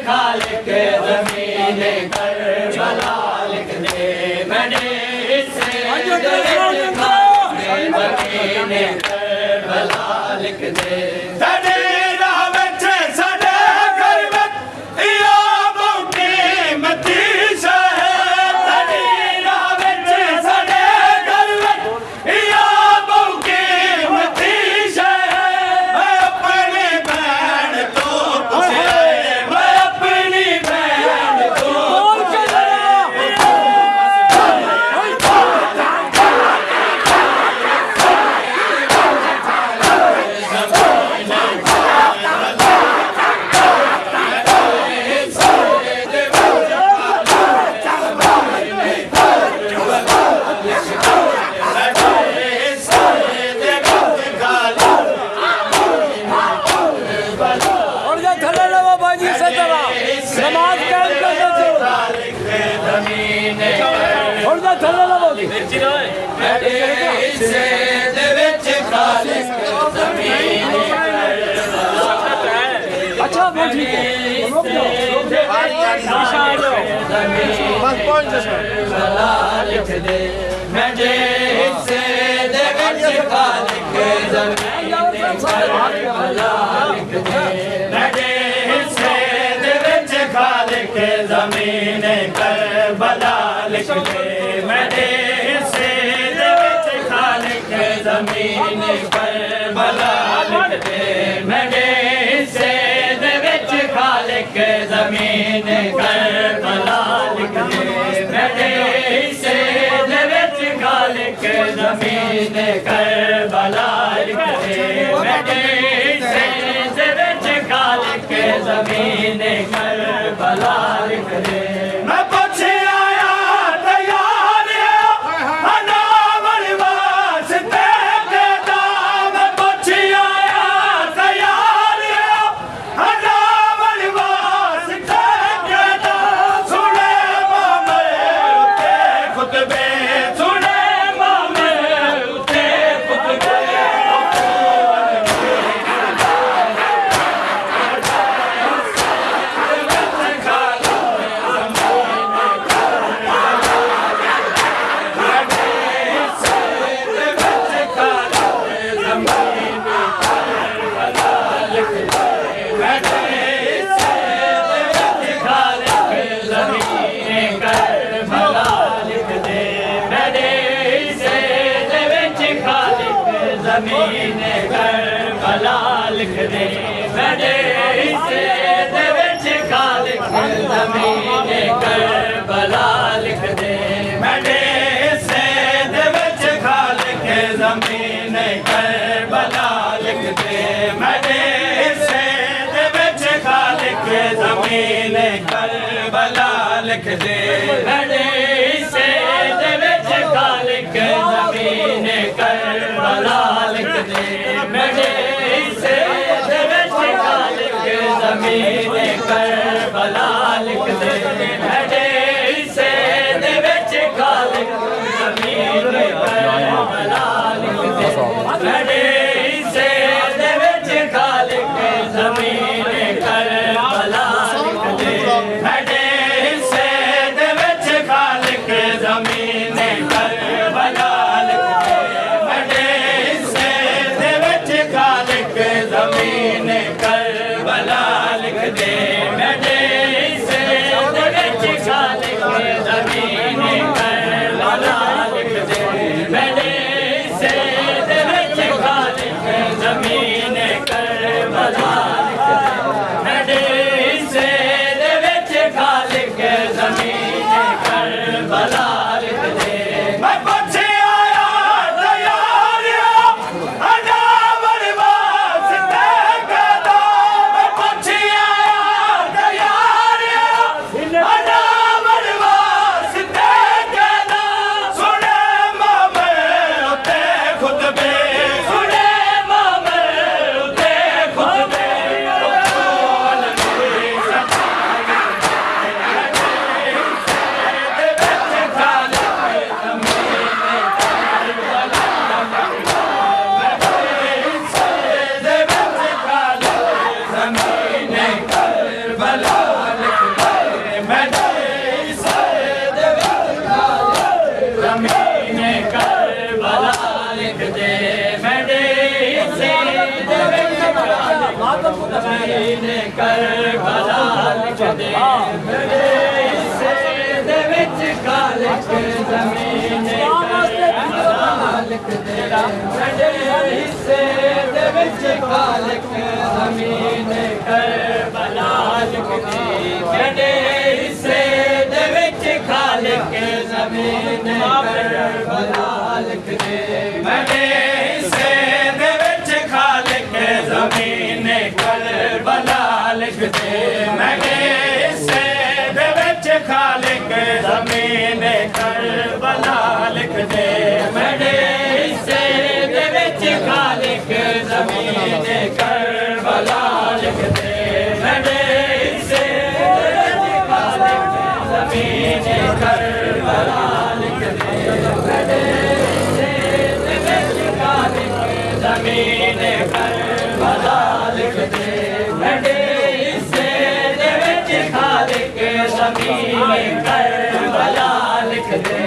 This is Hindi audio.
खालिक ज़मीन करबला लिख दे मैंने हिस्से ज़मीन करबला लिख दे साडे राह विच साडे घर विच इहो मौके मती शहर साडे राह विच साडे घर विच इहो मौके मती शहर मैं अपनी भैन तो पुछया लिख दे मेरे हिस्से दे विच खालिक ज़मीन करबला लिख दे मेरे हिस्से दे विच खालिक ज़मीन करबला लिख दे मेरे हिस्से दे विच खालिक ज़मीन करबला लिख दे मेरे हिस्से दे विच खालिक ज़मीन करबला लिख दे मेरे हिस्से दे विच खालिक ज़मीन करबला लिख दे मेरे हिस्से दे विच खालिक ज़मीन करबला लिख दे मैं पुछे आया तैयार अनावल वास्ते देदा मैं पुछे आया तैयार अनावल वास्ते देदा सुने मामे उते खुतबे सुने मामे उते खुतबे ज़मीन करबला लिख दे मेरे हिस्से दे विच खालिक ज़मीन करबला लिख दे मेरे हिस्से दे विच खालिक ज़मीन करबला लिख दे मेरे हिस्से दे विच खालिक ज़मीन करबला लिख दे मेरे हिस्से दे विच खालिक ज़मीन करबला लिख दे मेरे हिस्से दे विच खालिक ज़मीन करबला लिख दे मेरे हिस्से दे विच खालिक ज़मीन करबला लिख दे मेरे हिस्से दे विच खालिक ज़मीन करबला लिख दे मेरे हिस्से दे विच खालिक ज़मीन करबला लिख दे मेरे हिस्से दे विच खालिक ज़मीन करबला लिख दे मेरे हिस्से दे विच खालिक ज़मीन करबला लिख दे मेरे हिस्से दे विच खालिक ज़मीन करबला लिख दे मेरे हिस्से दे विच खालिक ज़मीन करबला लिख दे मैं पुछे आया तैयार अनावल वास्ते देदा मैं पुछे आया तैयार अनावल वास्ते ਜ਼ਮੀਨ ਕਰਬਲਾ ਲਿਖ ਦੇ ਮੇਰੇ ਹਿੱਸੇ ਦੇ ਵਿੱਚ ਖਾਲਕ ਜ਼ਮੀਨ ਕਰਬਲਾ ਲਿਖ ਦੇ ਮੇਰੇ ਹਿੱਸੇ ਦੇ ਵਿੱਚ ਖਾਲਕ ਜ਼ਮੀਨ ਕਰਬਲਾ ਲਿਖ ਦੇ ਮੇਰੇ ਹਿੱਸੇ ਦੇ ਵਿੱਚ ਖਾਲਕ ਜ਼ਮੀਨ ਕਰਬਲਾ ਲਿਖ ਦੇ ਮੇਰੇ ਹਿੱਸੇ ਦੇ ਵਿੱਚ ਖਾਲਕ ਜ਼ਮੀਨ ਕਰਬਲਾ ਲਿਖ ਦੇ ਮੇਰੇ ਹਿੱਸੇ ਦੇ ਵਿੱਚ ਖਾਲਕ ਜ਼ਮੀਨ ਕਰਬਲਾ ਲਿਖ ਦੇ ਮੇਰੇ ਹਿੱਸੇ ਦੇ ਵਿੱਚ ਖਾਲਕ ਜ਼ਮੀਨ ਕਰਬਲਾ ਲਿਖ ਦੇ ਮੇਰੇ ਹਿੱਸੇ ਦੇ ਵਿੱਚ ਖਾਲਕ ਜ਼ਮੀਨ ਕਰਬਲਾ ਲਿਖ ਦੇ ਮੇਰੇ ਹਿੱਸੇ ਦੇ ਵਿੱਚ ਖਾਲਕ ਜ਼ਮੀਨ ਕਰਬਲਾ ਲਿਖ ਦੇ ਮੇਰੇ ਹਿੱਸੇ ਦੇ ਵਿੱਚ ਖਾਲਕ ਜ਼ਮੀਨ ਕਰਬਲਾ ਲਿਖ ਦੇ